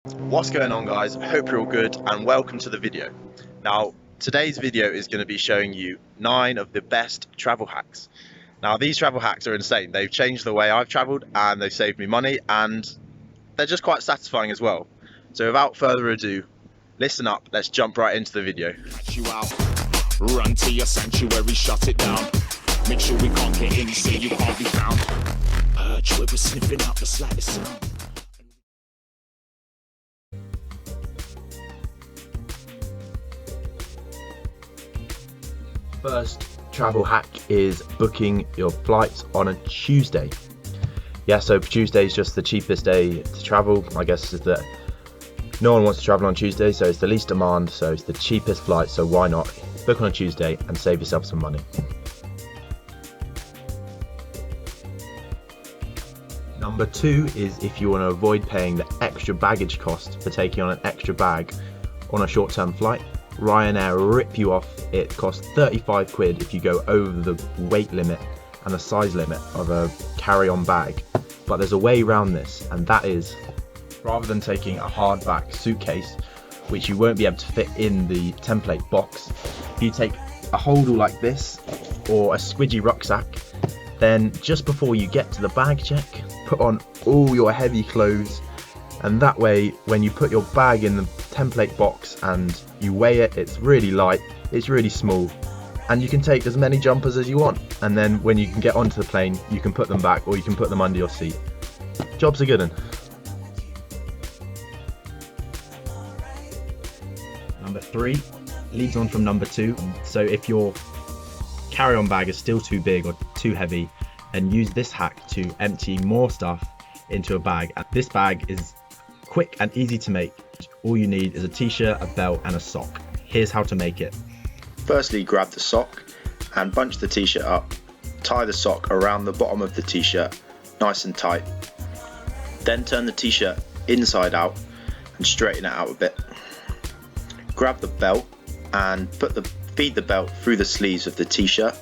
What's going on, guys? Hope you're all good and welcome to the video. Now, today's video is going to be showing you 9 of the best travel hacks. Now, these travel hacks are insane. They've changed the way I've traveled and they've saved me money, and they're just quite satisfying as well. So without further ado, listen up, let's jump right into the video. You out. Run to your sanctuary, shut it down. Make sure we can't get in, say you can't be found. Perch where we're sniffing out the slightest sound. First travel hack is booking your flights on a Tuesday. Yeah, so Tuesday is just the cheapest day to travel. I guess is that no one wants to travel on Tuesday, so it's the least demand, so it's the cheapest flight, so why not book on a Tuesday and save yourself some money. Number 2 is if you want to avoid paying the extra baggage cost for taking on an extra bag on a short-term flight. Ryanair rip you off. It costs 35 quid if you go over the weight limit and the size limit of a carry-on bag. But there's a way around this, and that is, rather than taking a hardback suitcase, which you won't be able to fit in the template box, if you take a holdall like this, or a squidgy rucksack, then just before you get to the bag check, put on all your heavy clothes, and that way when you put your bag in the template box and you weigh it, it's really light, it's really small, and you can take as many jumpers as you want, and then when you can get onto the plane you can put them back or you can put them under your seat. Job's a good one. Number 3 leads on from number 2. So if your carry-on bag is still too big or too heavy, and use this hack to empty more stuff into a bag. And this bag is quick and easy to make. All you need is a t-shirt, a belt and a sock. Here's how to make it. Firstly, grab the sock and bunch the t-shirt up. Tie the sock around the bottom of the t-shirt nice and tight. Then turn the t-shirt inside out and straighten it out a bit. Grab the belt and feed the belt through the sleeves of the t-shirt.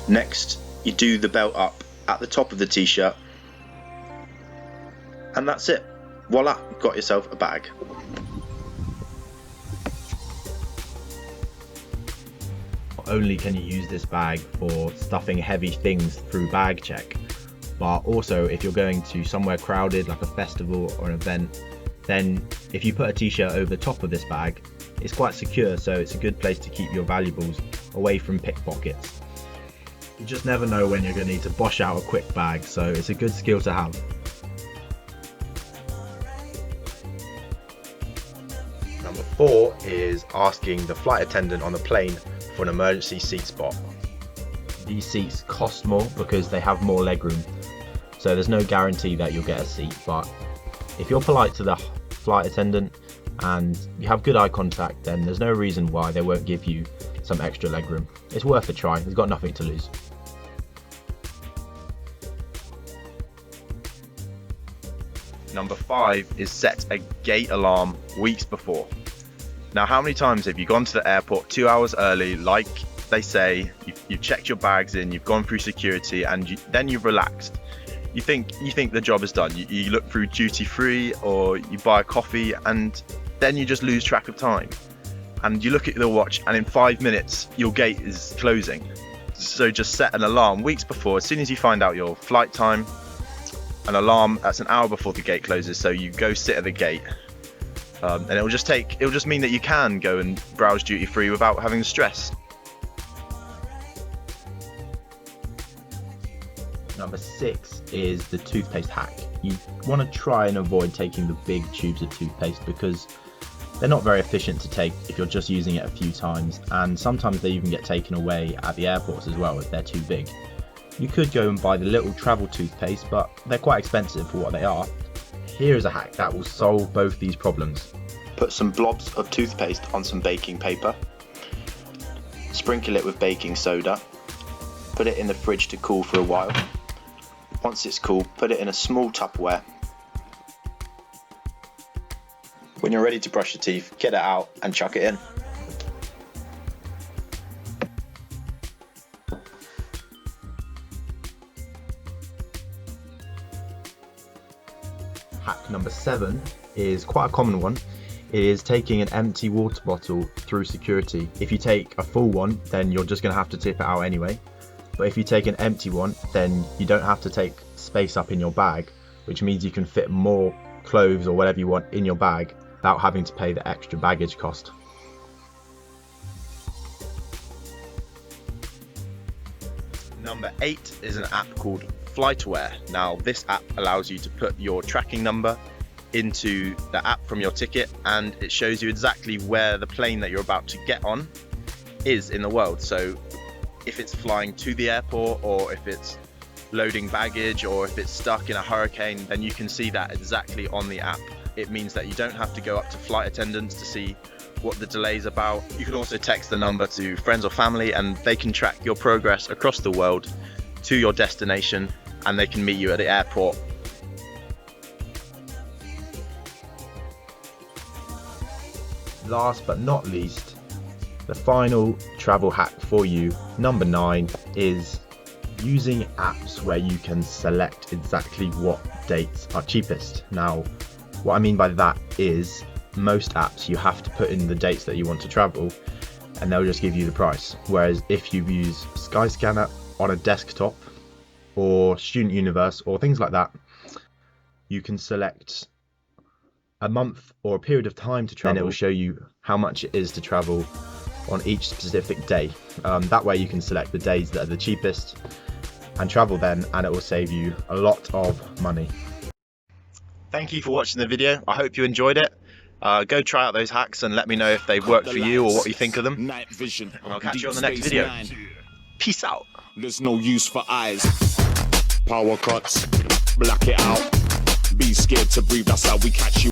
Next, you do the belt up at the top of the t-shirt, and that's it. Voila, you've got yourself a bag. Not only can you use this bag for stuffing heavy things through bag check, but also if you're going to somewhere crowded like a festival or an event, then if you put a t-shirt over the top of this bag, it's quite secure, so it's a good place to keep your valuables away from pickpockets. You just never know when you're going to need to bosh out a quick bag, so it's a good skill to have. Number 4 is asking the flight attendant on the plane for an emergency seat spot. These seats cost more because they have more legroom, so there's no guarantee that you'll get a seat, but if you're polite to the flight attendant and you have good eye contact, then there's no reason why they won't give you some extra legroom. It's worth a try, it's got nothing to lose. Number 5 is set a gate alarm weeks before. Now, how many times have you gone to the airport 2 hours early, like they say, you've checked your bags in, you've gone through security, and then you've relaxed. You think the job is done. You look through duty free or you buy a coffee, and then you just lose track of time. And you look at the watch, and in 5 minutes your gate is closing. So just set an alarm weeks before. As soon as you find out your flight time, an alarm that's an hour before the gate closes, so you go sit at the gate, and it'll just mean that you can go and browse duty free without having the stress. Number 6 is the toothpaste hack. You want to try and avoid taking the big tubes of toothpaste because they're not very efficient to take if you're just using it a few times, and sometimes they even get taken away at the airports as well if they're too big. You could go and buy the little travel toothpaste, but they're quite expensive for what they are. Here is a hack that will solve both these problems. Put some blobs of toothpaste on some baking paper. Sprinkle it with baking soda. Put it in the fridge to cool for a while. Once it's cool, put it in a small Tupperware. When you're ready to brush your teeth, get it out and chuck it in. Hack number 7 is quite a common one. It is taking an empty water bottle through security. If you take a full one, then you're just going to have to tip it out anyway. But if you take an empty one, then you don't have to take space up in your bag, which means you can fit more clothes or whatever you want in your bag without having to pay the extra baggage cost. Number 8 is an app called FlightAware. Now this app allows you to put your tracking number into the app from your ticket, and it shows you exactly where the plane that you're about to get on is in the world. So if it's flying to the airport, or if it's loading baggage, or if it's stuck in a hurricane, then you can see that exactly on the app. It means that you don't have to go up to flight attendants to see what the delay is about. You can also text the number to friends or family, and they can track your progress across the world to your destination, and they can meet you at the airport. Last but not least, the final travel hack for you, number 9, is using apps where you can select exactly what dates are cheapest. Now, what I mean by that is most apps you have to put in the dates that you want to travel, and they'll just give you the price. Whereas if you use Skyscanner on a desktop or Student Universe or things like that, you can select a month or a period of time to travel, and it will show you how much it is to travel on each specific day. That way you can select the days that are the cheapest and travel then, and it will save you a lot of money. Thank you for watching the video. I hope you enjoyed it. Go try out those hacks and let me know if they've worked for you or what you think of them. Night vision. And I'll catch you on the next video. Peace out. There's no use for eyes. Power cuts. Black it out. Be scared to breathe. That's how we catch you.